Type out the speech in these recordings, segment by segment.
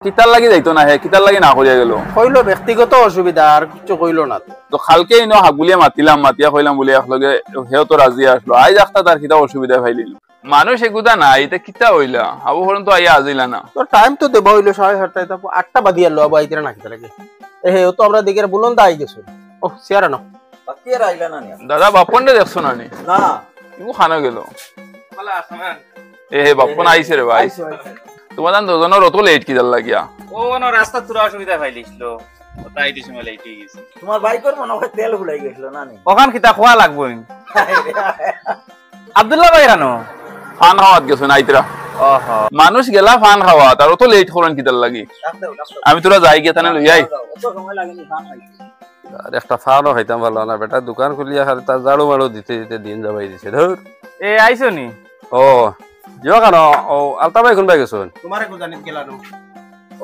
কিতার লাগি যাইতো না হে কিতার লাগি না করিয়া গেল কইলো ব্যক্তিগত অসুবিধা আর কিছু কইলো না তো খালকে ইনো হাগুলিয়ে মাতিলাম মাতিয়া কইলাম বলে একলগে হেও তো রাজি আসলো আইজ একটা তার কিতা অসুবিধা ফাইলিল মানুষ এগুদা না এটা কিতা হইলা আবু হরন তো আইয়া আজিলা না তো টাইম তো দেব হইলো 7:30 তারপর 8টা বাদিয়া লো আবু আইতরা না কিতা লাগে হেও তো আমরা দিকের বলুন দা আই গেছো ও সিয়ারা না বাকিয়া আইলা না দাদা বাপনরে দেখছো না নি না ইগু খানা গেল বলা আসমান হে বাপন আইছে রে ভাই তোমার দুজনের অত লেট কিদার লাগিয়া ও না রাস্তা তুরা অসুবিধা ফাইলিছিল তাই দিছ মই লেট হই গেছে তোমার বাইকের মনে হয় তেল ফুলাই গেছিল না নি ওখান কিতা খোয়া লাগবো আব্দুল্লাহ ভাই রানো ফান খাওয়াত গেছো না আইতরা ওহো মানুষ গেলা ফান খাওয়া তার অত লেট করেন কিদার লাগি আমি তোরা যাই গিয়া তানে লই আই অত সময় লাগেনি ফান খাইতে আর একটা ফানও খাইতাম ভালো না বেটা দোকান খুলিয়া খালি তার ঝাড়ু মাড়ু দিতে দিতে দিন যাবাই দিছে ধর এ আইছো নি ও জিও কেন ও আলতা ভাই কোন বাই গেছুন তোমারে কো জানিত গেলানো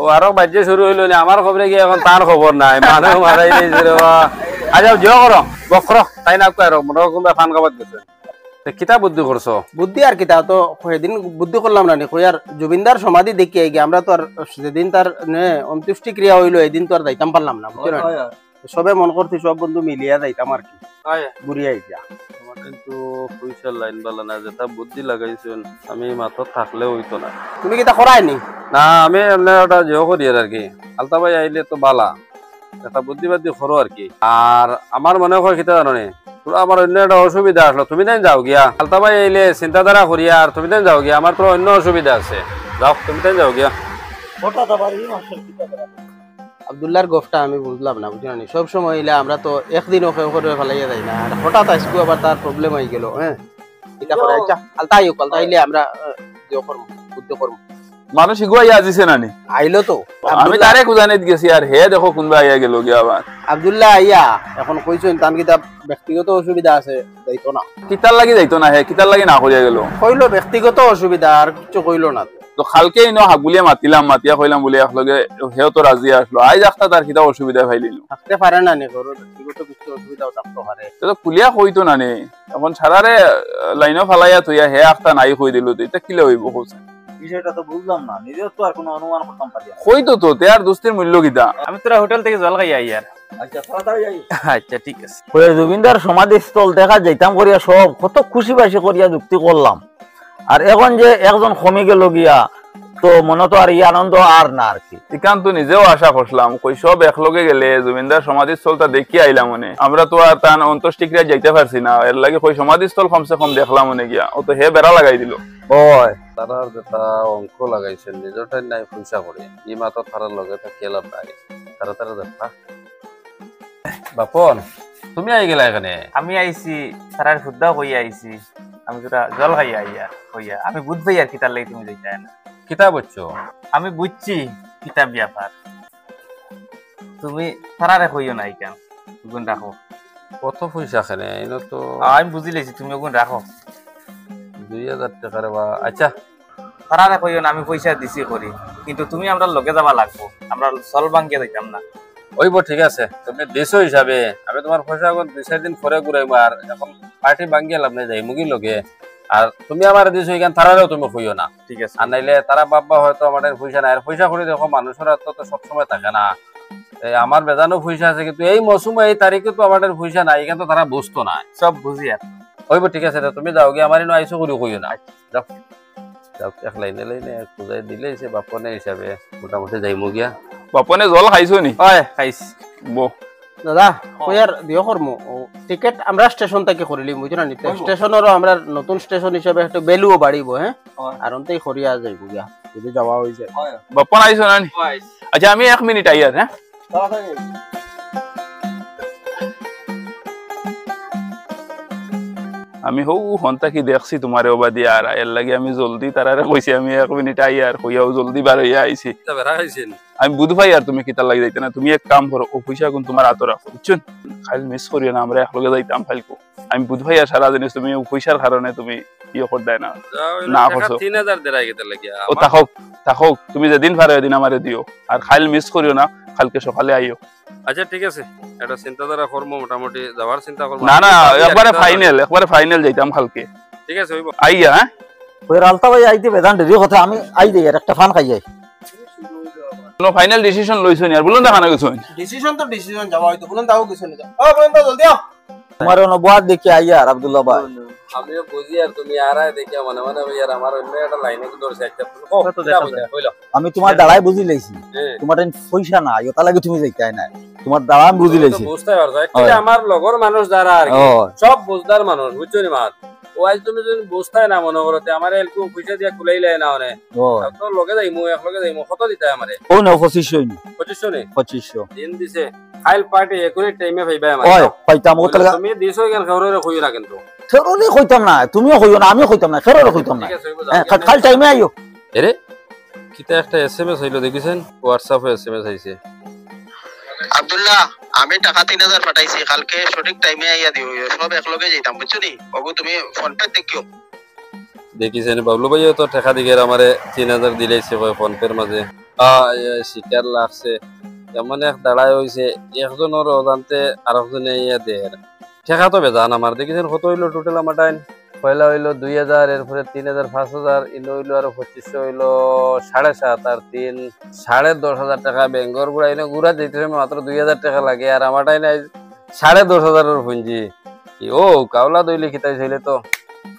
ও আরো বাজ্য শুরু হইলো না আমার খবরে কি এখন তার খবর নাই মানুষ মারাই দিয়েছে রে বা আচ্ছা জিও করো বক করো তাই না কয় মনে কোনবা ফান খাবার গেছে কিতা বুদ্ধি করছো বুদ্ধি আর কিতা তো সেদিন বুদ্ধি করলাম না নি কইয়ার জুবিনদার সমাধি দেখি আই আমরা তো আর সেদিন তার অন্ত্যেষ্টি ক্রিয়া হইলো এদিন তো আর যাইতাম পারলাম না বুঝছো না সবে মন করতে সব বন্ধু মিলিয়া যাইতাম আর কি ঘুরিয়া আইতা আমার কিন্তু পয়সার লাইন বালা না যেটা বুদ্ধি লাগাইছেন আমি মাথা থাকলে হইতো না তুমি কিতা করাই নি না আমি এমনি ওটা জিও করি আর কি আলতা ভাই আইলে তো বালা এটা বুদ্ধিবাদী করো আর কি আর আমার মনে হয় কিতা জানো নি তোরা আমার অন্য একটা অসুবিধা আসলো তুমি তাই যাও গিয়া আলতা ভাই আইলে চিন্তাধারা করিয়া আর তুমি তাই যাও গিয়া আমার তো অন্য অসুবিধা আছে যাও তুমি তাই যাও গিয়া ওটা তো পারি মানুষের কিতা করা আব্দুল্লাহর গফটা আমি বুঝলাম না বুঝছো না সব সময় হইলে আমরা তো একদিন ওকে করে ফেলাইয়া যাই না আর হঠাৎ আজকে আবার তার প্রবলেম হয়ে গেল হ্যাঁ এটা করে আচ্ছা আলতা আইও কালতা আইলে আমরা দিও করব বুদ্ধি করব মানুষ ইগু আইয়া আজিছে না নি আইলো তো আমি তারে খুঁজানিত গেছি আর হে দেখো কোনবা আইয়া গেল গিয়া আবার আব্দুল্লাহ আইয়া এখন কইছেন তান কিতা ব্যক্তিগত অসুবিধা আছে যাইতো না কিতার লাগি যাইতো না হে কিতার লাগি না করিয়া গেল কইলো ব্যক্তিগত অসুবিধা আর কিছু কইলো না তো খালকে ইনো হাগুলিয়ে মাতিলাম মাতিয়া কইলাম বলে একলগে হেও তো রাজি আসলো আইজ একটা তার কিতা অসুবিধা ফাইলিল থাকতে পারে না নি করো ব্যক্তিগত কিছু অসুবিধাও থাকতে পারে তো কুলিয়া কইতো না নে এখন সারারে লাইনও ফালাইয়া থইয়া হে একটা নাই কই দিল তো এটা কিলে হইব কইছে বিষয়টা তো বুঝলাম না নিজেও তো আর কোনো অনুমান করতাম পারি কইতো তো তেয়ার দোস্তের মূল্য কিতা আমি তোরা হোটেল থেকে জল খাই আই আর আচ্ছা তাড়াতাড়ি যাই আচ্ছা ঠিক আছে ওই জুবিনদার সমাধিস্থল দেখা যাইতাম করিয়া সব কত খুশি বাসি করিয়া যুক্তি করলাম আর এখন যে একজন কমে গেল গিয়া তো মনে তো আর ই আনন্দ আর না আর কি ইকান তো নিজেও আশা করলাম কই সব একলগে গেলে জমিনদার সমাধিস্থলটা দেখি আইলাম মনে আমরা তো আর তান অন্ত্যেষ্টিক্রিয়া যাইতে পারছি না এর লাগে কই সমাধিস্থল কমসে কম দেখলাম মনে গিয়া ও তো হে বেড়া লাগাই দিল ওই তারার যেটা অঙ্ক লাগাইছেন নিজরটাই নাই পয়সা করে ই মাথা তারার লগে থাকি লাভ নাই তারা তারা দেখা বাপন তুমি আই গেলা এখানে আমি আইছি সারার ফুদ্দা কই আইছি আমি তোরা জল খাই আই আর কইয়া আমি বুঝবাই আর কিতার লাগি তুমি যাইতা না কিতাব হচ্ছো আমি বুঝছি কিতাব ব্যাপার তুমি সারারে কইও নাই কেন গুণ রাখো কত পয়সা খানে এনে তো আমি বুঝি লেছি তুমি গুণ রাখো 2000 টাকার বা আচ্ছা সারারে কইও না আমি পয়সা দিছি করি কিন্তু তুমি আমরা লগে যাবা লাগবো আমরা চল বাঙ্গিয়া যাইতাম না ওইব ঠিক আছে তুমি দেশ হিসাবে আমি তোমার পয়সা এখন 2-4 দিন পরে ঘুরাইবো আর এখন পার্টি ভাঙ্গিয়া লাভ নাই যাই মুগি লগে আর তুমি আমার দিছো এখান তারারেও তুমি কইও না ঠিক আছে আর নাইলে তারা বাবা হয়তো আমাদের পয়সা নাই আর পয়সা করে দেখো মানুষের তো সবসময় থাকে না আমার বেজানো পয়সা আছে কিন্তু এই মৌসুমে এই তারিখে তো আমাদের পয়সা নাই এখানে তো তারা বুঝতো না সব বুঝি আর ওইব ঠিক আছে তুমি যাও গিয়ে আমার ইনো আইসো করি কইও না যাও যাও এক লাইনে লাইনে খুঁজাই দিলে সে বাপনে হিসাবে মোটামুটি যাইমু গিয়া বাপনে জল খাইছো নি হয় খাইছি বো দাদা কইয়ার দিও করমু টিকেট আমরা স্টেশন থেকে করিলি বুঝছো না নিতে স্টেশনেরও আমরা নতুন স্টেশন হিসেবে একটা ভ্যালুও বাড়িব হ্যাঁ আর অন্তেই করিয়া যাইব গিয়া যদি যাওয়া হই যায় বাপন আইছো না নি আচ্ছা আমি 1 মিনিট আইয়ার হ্যাঁ তাড়াতাড়ি আমি হৌ হন্তা কি দেখছি তোমারে ওবা দিয়া আর এর লাগে আমি জলদি তারারে কইছি আমি 1 মিনিট আইয়ার কইয়াও জলদি বার হইয়া আইছি বেড়া খাইছেন আমি বুঝ ভাই আর তুমি কিতার লাগে যাইতে না তুমি এক কাম করো ও পয়সা কোন তোমার হাতে রাখো বুঝছেন খালি মিস করিও না আমরা একলগে যাইতাম ফাইলকো আমি বুঝ ভাই আর সারা জিনিস তুমি ও পয়সার কারণে তুমি ইয়ে কর দেয় না না করছো 3000 দেরাই গেতে লাগিয়া ও তাহক তুমি যেদিন পারো এদিন আমারে দিও আর খাইল মিস করিও না কালকে সকালে আইও আচ্ছা ঠিক আছে এটা চিন্তাধারা করবো মোটামুটি যাওয়ার চিন্তা করবো না না একবারে ফাইনাল যাইতাম কালকে ঠিক আছে হইব আইয়া হ্যাঁ ওই আলতা ভাই আইতে বেদান দেরি কথা আমি আই দেই আর একটা ফান খাই যাই কোনো ফাইনাল ডিসিশন লইছো নি আর বলুন না খানা গেছো ডিসিশন তো ডিসিশন যাওয়া হয়তো বলুন তাও কিছু না ও বলুন তো জলদি আও তোমার অনুবাদ দেখি আইয়ার আব্দুল্লাহ ভাই আমিও বুঝি আর তুমি আরাই দেখি মনে মনে ইয়ার আমার অন্য একটা লাইনে ধরছে একটা আমি তোমার দাঁড়াই বুঝি লাইছি তোমার পয়সা না ওটা লাগে তুমি যাইতাই না তোমার দাঁড়া আমি বুঝি লাইছি বুঝতে পারছো আমার লগর মানুষ যারা আর সব বুঝদার মানুষ বুঝছো নি মাত ও আজ তুমি যদি বুঝতাই না মনে করতে আমার একটু পয়সা দিয়া কুলাইলে না অনে তো লগে যাইমু এক লগে যাইমু কত দিতাই আমারে ও না 2500 2500 নে 2500 দিন দিছে ফাইল পার্টি একুরেট টাইমে পাইবা আমার ওই পাইতাম ও তাহলে তুমি দিছো কেন খবরে কই না কিন্তু ফেরোনি কইতাম না তুমিও কইও না আমিও কইতাম না ফেরোরে কইতাম না খাল টাইমে আইও এরে কিটা একটা এসএমএস হইলো দেখিছেন হোয়াটসঅ্যাপে এসএমএস আইছে আব্দুল্লাহ আমি টাকা 3000 পাঠাইছি কালকে সঠিক টাইমে আইয়া দিও সব একলগে যাইতাম বুঝছো নি ওগো তুমি ফোন পে দেখিও দেখিছেন বাবলু ভাইও তো টাকা দিকে আমারে 3000 দিলেছে কয় ফোন পের মাঝে শিকার লাগছে এমন এক দাঁড়ায় হইছে একজনের অজান্তে আরেকজনে ইয়া দেয় টাকা তো বেজান আমার দেখিছেন কত হইলো টোটাল আমার টাইম পয়লা হইলো 2000 এরপরে 3000 5000 ইলো হইলো আর 2500 হইলো 7.5 আর 3 10,500 টাকা বেঙ্গর গুড়া এনে গুড়া দিতে মাত্র 2000 টাকা লাগে আর আমার টাইম 10,500 এর পুঁজি ও কাওলা দইলে খিতাই ছিল তো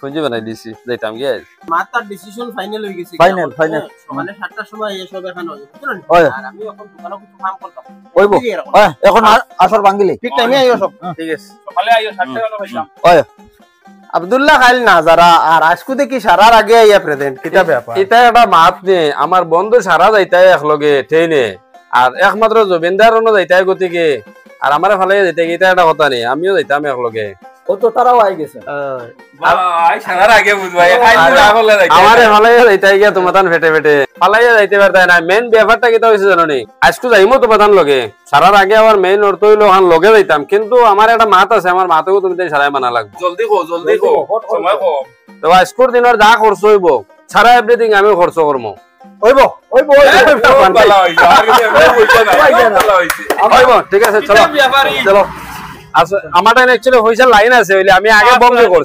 পুঁজি বানাই দিছি যাইতাম গিয়ে মাতার ডিসিশন ফাইনাল হয়ে গেছে ফাইনাল মানে 7টার সময় এসব এখন হইছে বুঝলেন আর আমি এখন দোকানে কিছু কাম করতাম ওইবো এখন আসর ভাঙিলে ঠিক টাইমে আইও সব ঠিক আছে সকালে আইও 7টা হলো ভাইয়া ওই আব্দুল্লাহ খাইল নাজারা আর আজকু দেখি সারার আগে আইয়া প্রেজেন্ট কিটা ব্যাপার এটা একটা মাত নে আমার বন্ধু সারা যাইতাই একলগে ট্রেনে আর একমাত্র জবিন্দার যাইতাই গতিকে আর আমার ফালে যাইতে এটা একটা কথা নেই আমিও যাইতাম একলগে ও তো তারাও আই গেছে ভাই সারার আগে বুঝবাই খাইল আগলে যাইতে আমারে ফালে যাইতাই গিয়া তোমাতান ফেটে ফেটে ফালাইয়া যাইতে পারতাই না মেইন ব্যাপারটা কি হইছে জানো নি আজকু যাইমু তোমাতান লগে সারার আগে আমার মেইন অর্থ হইলো হান লগে যাইতাম কিন্তু আমার একটা মাত আছে আমার মাতকেও তুমি তাই সারাই মানা লাগবে জলদি কো সময় কো তো আজকুর দিনের যা খরচ হইব সারা এভরিথিং আমি খরচ করবো ওইবো ভালো হইছে আর কিছু বুঝছ না ভালো হইছে হইব ঠিক আছে চলো ব্যাপারই চলো আচ্ছা আমার টাইম অ্যাকচুয়ালি হইছে লাইন আছে হইলে আমি আগে বন্ধ করছি